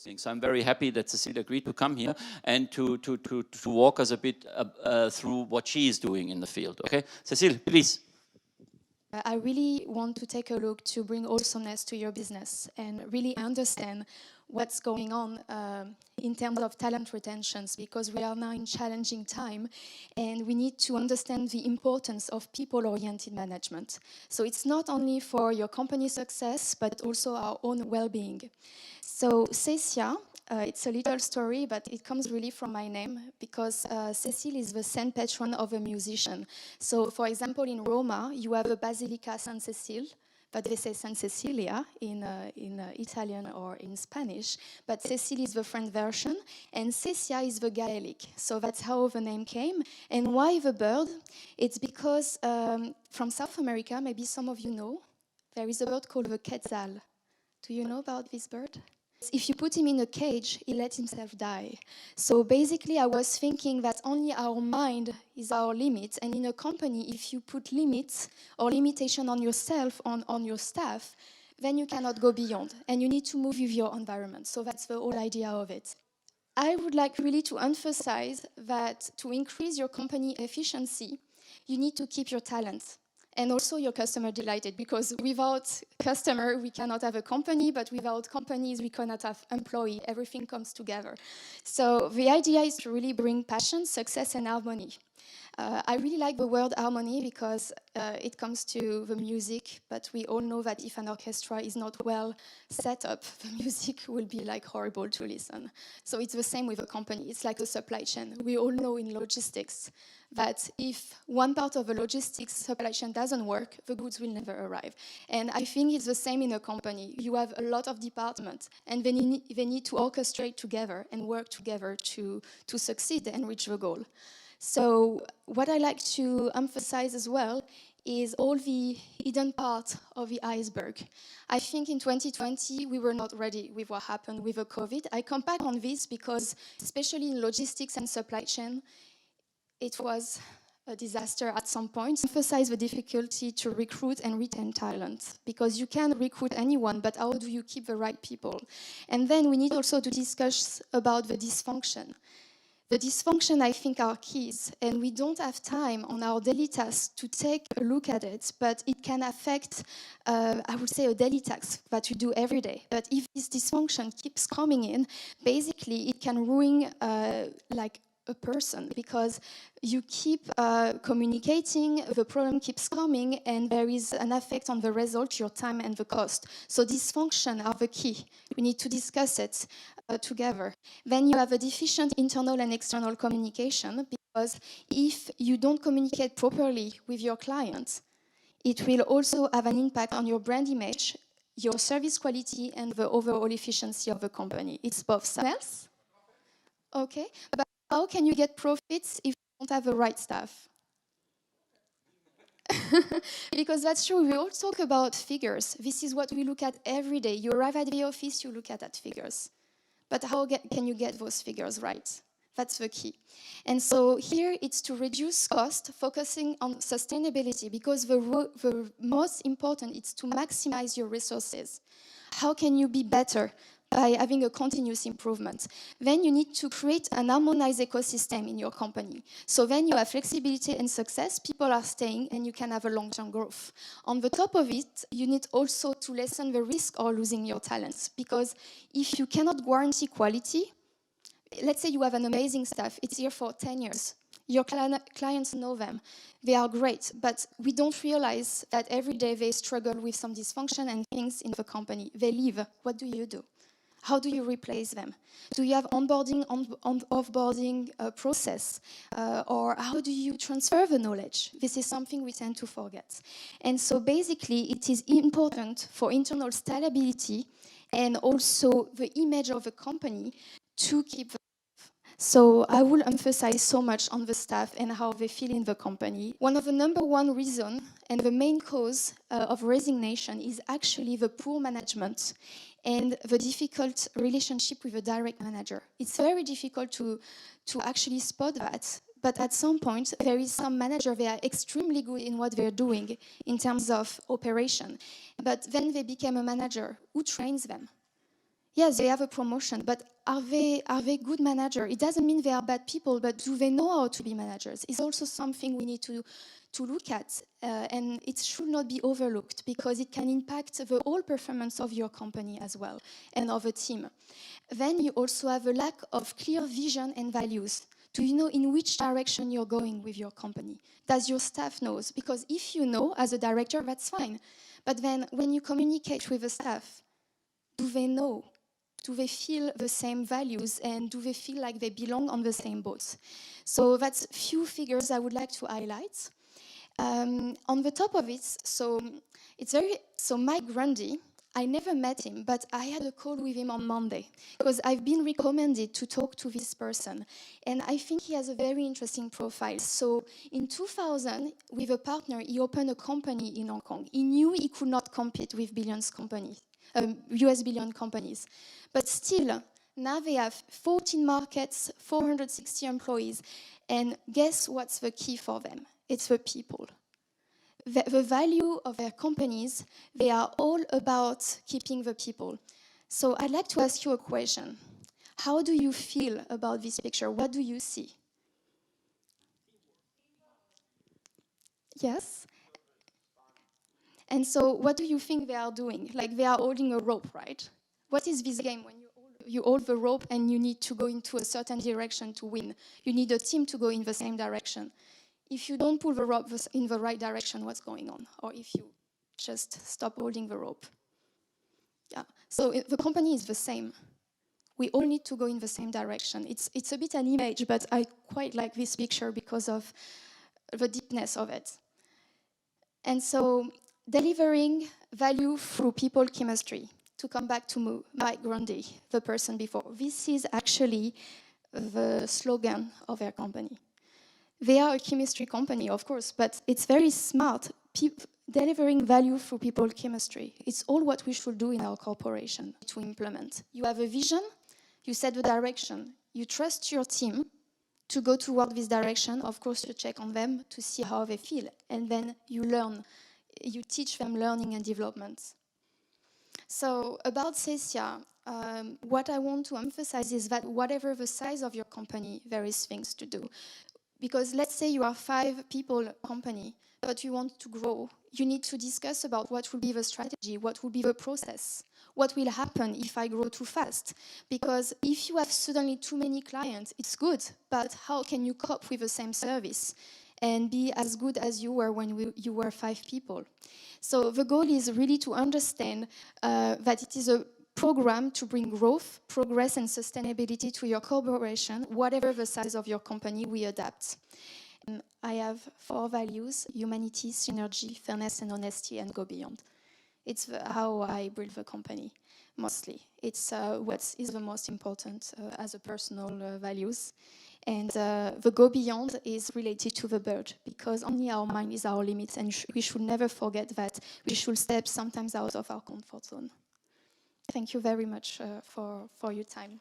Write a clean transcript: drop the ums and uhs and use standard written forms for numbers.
So I'm very happy that Cecilia agreed to come here and to walk us a bit through what she is doing in the field. Okay, Cecilia, please. I really want to take a look to bring awesomeness to your business and really understand what's going on in terms of talent retentions, because we are now in challenging time and we need to understand the importance of people-oriented management. So it's not only for your company success, but also our own well-being. So Ceicia, it's a little story, but it comes really from my name, because Cecile is the saint patron of a musician. So, for example, in Roma, you have a Basilica San Cecile, but they say San Cecilia in Italian or in Spanish. But Cecile is the French version, and Ceicia is the Gaelic. So that's how the name came. And why the bird? It's because from South America, maybe some of you know, there is a bird called the quetzal. Do you know about this bird? If you put him in a cage, he lets himself die. So basically, I was thinking that only our mind is our limit. And in a company, if you put limits or limitation on yourself, on your staff, then you cannot go beyond. And you need to move with your environment. So that's the whole idea of it. I would like really to emphasize that to increase your company efficiency, you need to keep your talent. And also your customer delighted, because without customer, we cannot have a company, but without companies, we cannot have employee. Everything comes together. So the idea is to really bring passion, success, and harmony. I really like the word harmony because it comes to the music, but we all know that if an orchestra is not well set up, the music will be like horrible to listen. So it's the same with a company. It's like a supply chain. We all know in logistics that if one part of a logistics supply chain doesn't work, the goods will never arrive. And I think it's the same in a company. You have a lot of departments, and they need to orchestrate together and work together to succeed and reach the goal. So what I like to emphasize as well is all the hidden part of the iceberg. I think in 2020, we were not ready with what happened with the COVID. I come back on this because, especially in logistics and supply chain, it was a disaster at some point. Emphasize the difficulty to recruit and retain talent, because you can recruit anyone, but how do you keep the right people? And then we need also to discuss about the dysfunction. The dysfunction, I think, are keys, and we don't have time on our daily tasks to take a look at it, but it can affect, I would say, a daily task that you do every day. But if this dysfunction keeps coming in, basically it can ruin like a person, because you keep communicating, the problem keeps coming, and there is an effect on the result, your time and the cost. So dysfunction are the key. We need to discuss it together. Then you have a deficient internal and external communication, because if you don't communicate properly with your clients, it will also have an impact on your brand image, your service quality, and the overall efficiency of the company. It's both sales. Okay, but how can you get profits if you don't have the right staff? Because that's true, we all talk about figures. This is what we look at every day. You arrive at the office, you look at that figures. But how can you get those figures right? That's the key. And so here it's to reduce cost, focusing on sustainability, because the most important is to maximize your resources. How can you be better? By having a continuous improvement. Then you need to create an harmonized ecosystem in your company. So then you have flexibility and success, people are staying, and you can have a long-term growth. On the top of it, you need also to lessen the risk of losing your talents, because if you cannot guarantee quality, let's say you have an amazing staff, it's here for 10 years. Your clients know them, they are great, but we don't realize that every day they struggle with some dysfunction and things in the company. They leave, what do you do? How do you replace them? Do you have onboarding, offboarding process? Or how do you transfer the knowledge? This is something we tend to forget. And so basically, it is important for internal stability and also the image of the company to keep the So I will emphasize so much on the staff and how they feel in the company. One of the number one reasons and the main cause of resignation is actually the poor management and the difficult relationship with a direct manager. It's very difficult to actually spot that. But at some point, there is some manager, they are extremely good in what they're doing in terms of operation. But then they became a manager. Who trains them? Yes, they have a promotion, but are they good managers? It doesn't mean they are bad people, but do they know how to be managers? It's also something we need to look at, and it should not be overlooked because it can impact the whole performance of your company as well and of a team. Then you also have a lack of clear vision and values. Do you know in which direction you're going with your company? Does your staff know? Because if you know as a director, that's fine. But then when you communicate with the staff, do they know? Do they feel the same values and do they feel like they belong on the same boat? So that's few figures I would like to highlight. On the top of it, so Mike Grundy, I never met him, but I had a call with him on Monday because I've been recommended to talk to this person. And I think he has a very interesting profile. So in 2000, with a partner, he opened a company in Hong Kong. He knew he could not compete with US billion companies. But still, now they have 14 markets, 460 employees. And guess what's the key for them? It's the people. The value of their companies, they are all about keeping the people. So I'd like to ask you a question. How do you feel about this picture? What do you see? Yes? And so what do you think they are doing? Like they are holding a rope, right? What is this game when you hold the rope and you need to go into a certain direction to win? You need a team to go in the same direction. If you don't pull the rope in the right direction, what's going on? Or if you just stop holding the rope. Yeah. So the company is the same. We all need to go in the same direction. It's a bit an image, but I quite like this picture because of the deepness of it. And so delivering value through people chemistry. To come back to Mike Grundy, the person before. This is actually the slogan of their company. They are a chemistry company, of course, but it's very smart. Delivering value through people chemistry. It's all what we should do in our corporation to implement. You have a vision, you set the direction, you trust your team to go toward this direction. Of course, you check on them to see how they feel, and then you learn. You teach them learning and development. So about Ceicia, what I want to emphasize is that whatever the size of your company, there is things to do. Because let's say you are 5 people company, but you want to grow. You need to discuss about what will be the strategy, what will be the process, what will happen if I grow too fast. Because if you have suddenly too many clients, it's good, but how can you cope with the same service and be as good as you were when you were 5 people? So the goal is really to understand that it is a program to bring growth, progress, and sustainability to your corporation, whatever the size of your company, we adapt. I have 4 values: humanity, synergy, fairness, and honesty, and go beyond. It's how I build the company, mostly. It's what is the most important as a personal values. And the go beyond is related to the bird, because only our mind is our limit, and we should never forget that we should step sometimes out of our comfort zone. Thank you very much for your time.